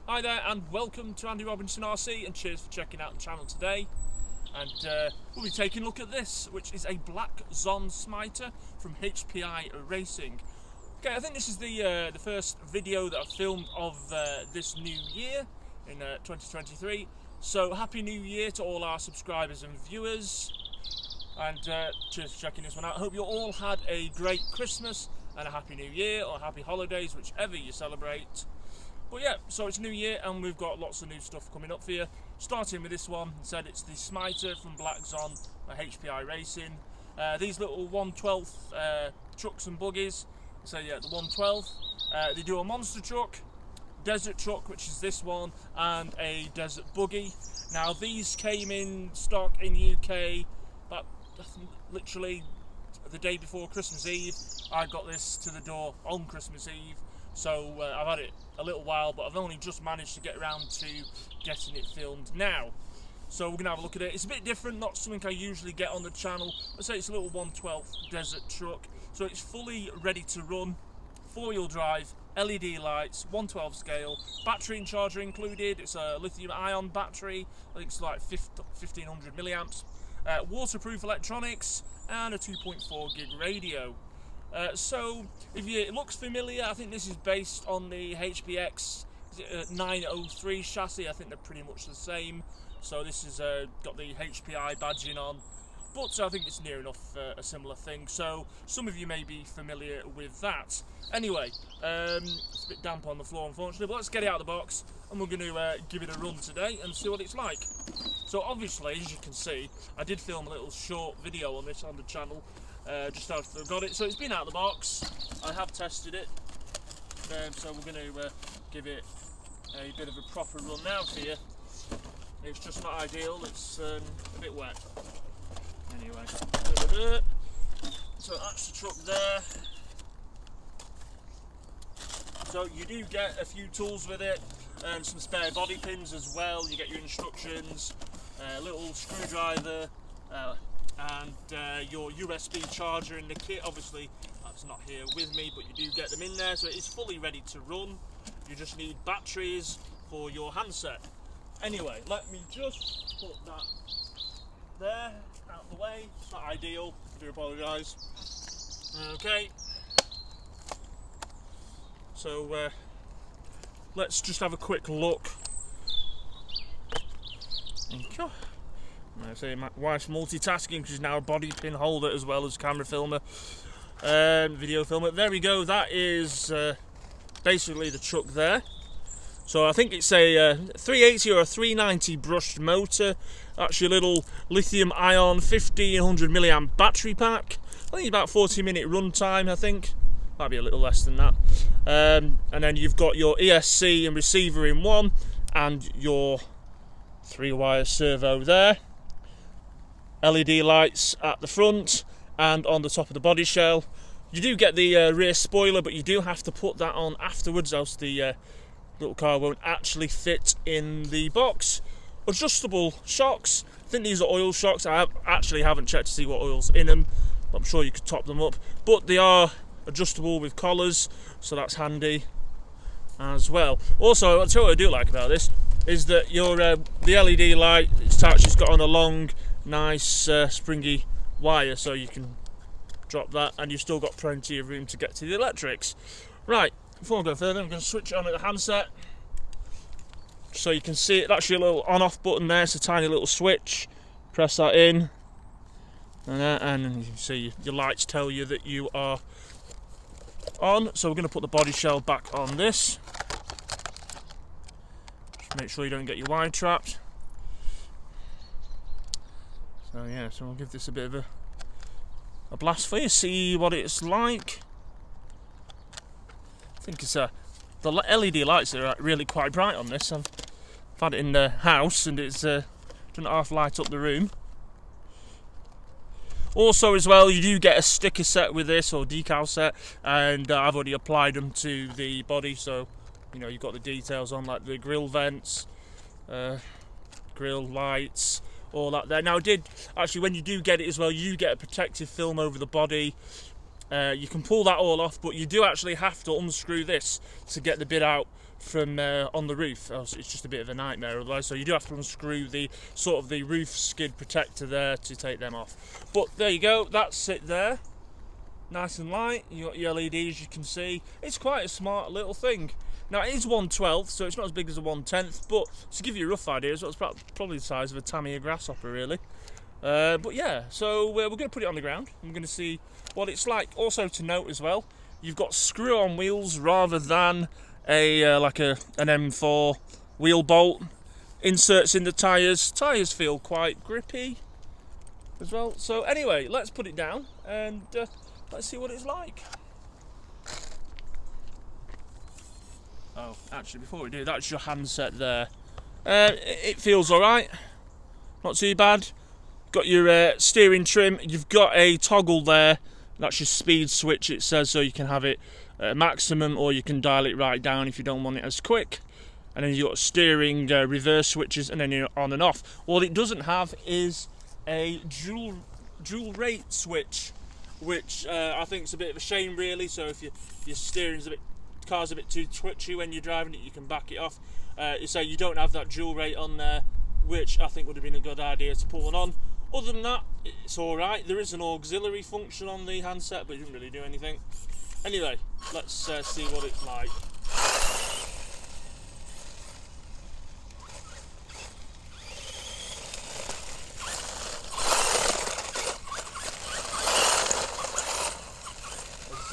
Hi there and welcome to Andy Robinson RC, and cheers for checking out the channel today. And we'll be taking a look at this, which is a BlackZon Smyter from HPI Racing. Okay, I think this is the first video that I've filmed of this new year in 2023. So happy new year to all our subscribers and viewers, and cheers for checking this one out. I hope you all had a great Christmas and a happy new year, or happy holidays, whichever you celebrate. But yeah, so it's new year and we've got lots of new stuff coming up for you. Starting with this one, said it's the Smyter from BlackZon by HPI Racing. These little 1/12 trucks and buggies. So yeah, the 1/12. They do a monster truck, desert truck, which is this one, and a desert buggy. Now these came in stock in UK about literally the day before Christmas Eve. I got this to the door on Christmas Eve. So I've had it a little while, but I've only just managed to get around to getting it filmed now. So we're going to have a look at it. It's a bit different, not something I usually get on the channel. Let's say it's a little 1/12 desert truck. So it's fully ready to run, 4-wheel drive, LED lights, 1/12 scale, battery and charger included. It's a lithium ion battery, I think it's like 1500 milliamps. Waterproof electronics and a 2.4 gig radio. So if it looks familiar, I think this is based on the HPX 903 chassis. I think they're pretty much the same. So this has got the HPI badging on, but I think it's near enough a similar thing. So some of you may be familiar with that. Anyway, it's a bit damp on the floor unfortunately, but let's get it out of the box and we're going to give it a run today and see what it's like. So obviously, as you can see, I did film a little short video on this on the channel just after I got it. So it's been out of the box, I have tested it, so we're going to give it a bit of a proper run now for you. It's just not ideal, it's a bit wet. Anyway, so that's the truck there. So you do get a few tools with it, and some spare body pins as well. You get your instructions, a little screwdriver, and your USB charger in the kit. Obviously that's not here with me, but you do get them in there, so it is fully ready to run. You just need batteries for your handset. Anyway, let me just put that there out of the way. It's not ideal, I do apologise. Okay, so let's just have a quick look. Okay. I say my wife's multitasking because she's now a body pin holder as well as camera filmer, video filmer. There we go, that is basically the truck there. So I think it's a 380 or a 390 brushed motor. That's your little lithium ion 1500 milliamp battery pack. I think it's about 40-minute run time, I think. Might be a little less than that. And then you've got your ESC and receiver in one, and your 3-wire servo there. LED lights at the front and on the top of the body shell. You do get the rear spoiler, but you do have to put that on afterwards, else the little car won't actually fit in the box. Adjustable shocks. I think these are oil shocks. I actually haven't checked to see what oil's in them, but I'm sure you could top them up. But they are adjustable with collars, so that's handy as well. Also, I'll tell you what I do like about this is that your the LED light, it's actually got on a long, nice springy wire, so you can drop that and you've still got plenty of room to get to the electrics. Right, before I go further, I'm going to switch it on at the handset so you can see it. That's your little on-off button there. It's a tiny little switch. Press that in, and you can see your lights tell you that you are on. So we're going to put the body shell back on this. Just make sure you don't get your wire trapped. So yeah, so I'll give this a bit of a blast for you, see what it's like. I think it's the LED lights are really quite bright on this. I've had it in the house and it's doesn't half light up the room. Also as well, you do get a sticker set with this, or decal set, and I've already applied them to the body, so you know you've got the details on, like the grill vents, grill lights, all that there. Now, actually, when you do get it as well, you get a protective film over the body. You can pull that all off, but you do actually have to unscrew this to get the bit out from on the roof. It's just a bit of a nightmare otherwise. So you do have to unscrew the sort of the roof skid protector there to take them off. But there you go. That's it there. Nice and light. You got your LEDs. You can see it's quite a smart little thing. Now it is 1/12, so it's not as big as a 1/10, but to give you a rough idea, it's probably the size of a Tamiya grasshopper, really. But yeah, so we're going to put it on the ground. I'm going to see what it's like. Also to note as well, you've got screw-on wheels rather than a like an M4 wheel bolt. Inserts in the tyres. Tyres feel quite grippy as well. So anyway, let's put it down and let's see what it's like. Oh, actually, before we do, that's your handset there. It feels alright. Not too bad. Got your steering trim. You've got a toggle there. That's your speed switch, it says, so you can have it maximum or you can dial it right down if you don't want it as quick. And then you've got steering reverse switches and then you're on and off. What it doesn't have is a dual rate switch, which I think is a bit of a shame, really. So if your steering's car's a bit too twitchy when you're driving it, you can back it off. You say you don't have that dual rate on there, which I think would have been a good idea to put one on. Other than that, it's alright. There is an auxiliary function on the handset, but it doesn't really do anything. Anyway, let's see what it's like.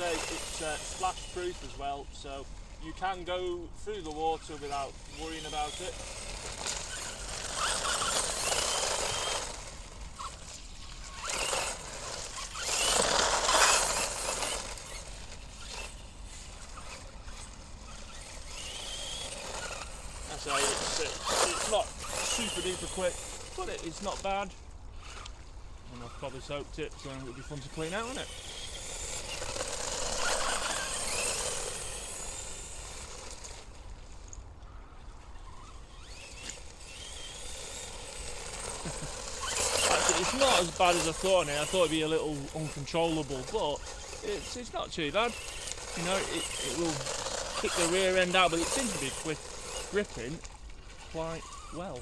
It's splash proof as well, so you can go through the water without worrying about it. I say it's not super duper quick, but it's not bad. And I've probably soaked it, so it'll be fun to clean out, won't it? It's not as bad as I thought. I thought it'd be a little uncontrollable, but it's not too bad. You know, it will kick the rear end out, but it seems to be gripping quite well.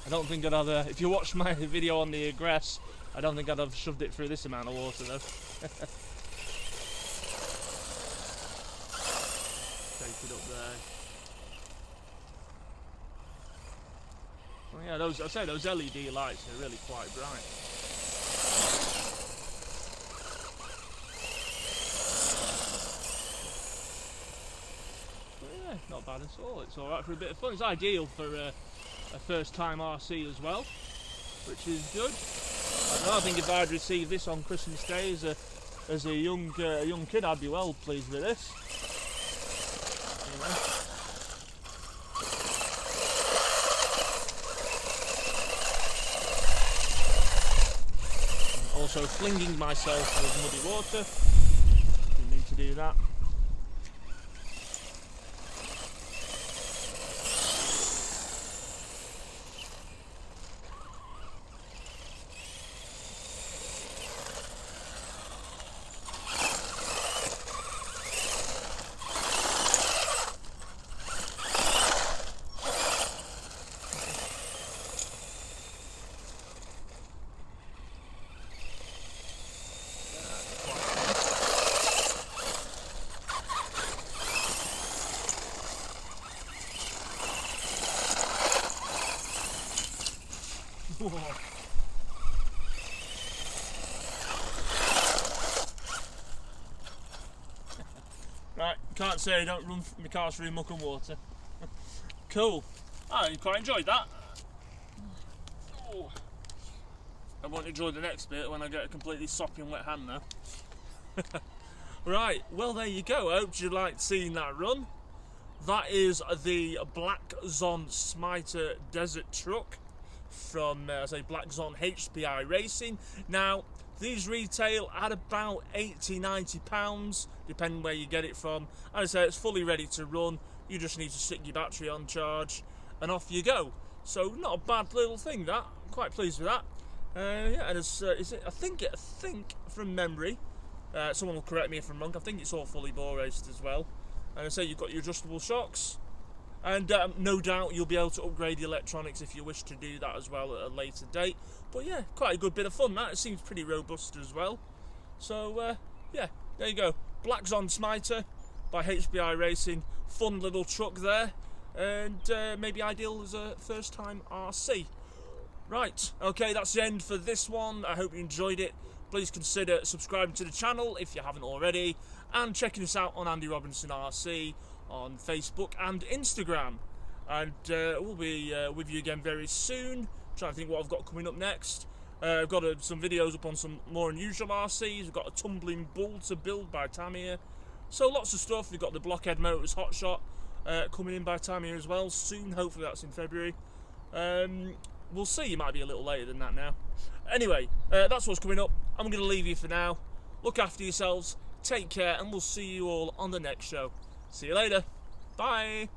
I don't think I'd have if you watched my video on the egress, I don't think I'd have shoved it through this amount of water though. Take it up there. Oh yeah, those LED lights are really quite bright. But yeah, not bad at all. It's alright for a bit of fun. It's ideal for a first time RC as well, which is good. I think if I'd received this on Christmas Day as a young kid, I'd be well pleased with this. Anyway. Also flinging myself with muddy water. Didn't need to do that. Right, can't say I don't run my cars through muck and water. Cool. You quite enjoyed that. Oh. I won't enjoy the next bit when I get a completely sopping wet hand now. Right, well there you go. I hope you liked seeing that run. That is the BlackZon Smyter Desert Truck from, BlackZon HPI Racing. Now, these retail at about £80–90, depending where you get it from. As I say, it's fully ready to run. You just need to stick your battery on charge, and off you go. So, not a bad little thing, that. I'm quite pleased with that. Yeah, and I think from memory, Someone will correct me if I'm wrong. I think it's all fully bore raced as well. And I say you've got your adjustable shocks, and no doubt you'll be able to upgrade the electronics if you wish to do that as well at a later date. But yeah, quite a good bit of fun that. It seems pretty robust as well. So yeah, there you go. BlackZon Smyter by HPI Racing. Fun little truck there, and maybe ideal as a first time RC. Right, okay, that's the end for this one. I hope you enjoyed it. Please consider subscribing to the channel if you haven't already, and checking us out on Andy Robinson RC on Facebook and Instagram. And we'll be with you again very soon. Trying to think what I've got coming up next. I've got some videos up on some more unusual RCs. We've got a tumbling bull to build by Tamiya. So lots of stuff. We've got the Blockhead Motors Hotshot coming in by Tamiya as well soon. Hopefully that's in February. We'll see. It might be a little later than that now. Anyway, that's what's coming up. I'm going to leave you for now. Look after yourselves. Take care, and we'll see you all on the next show. See you later. Bye.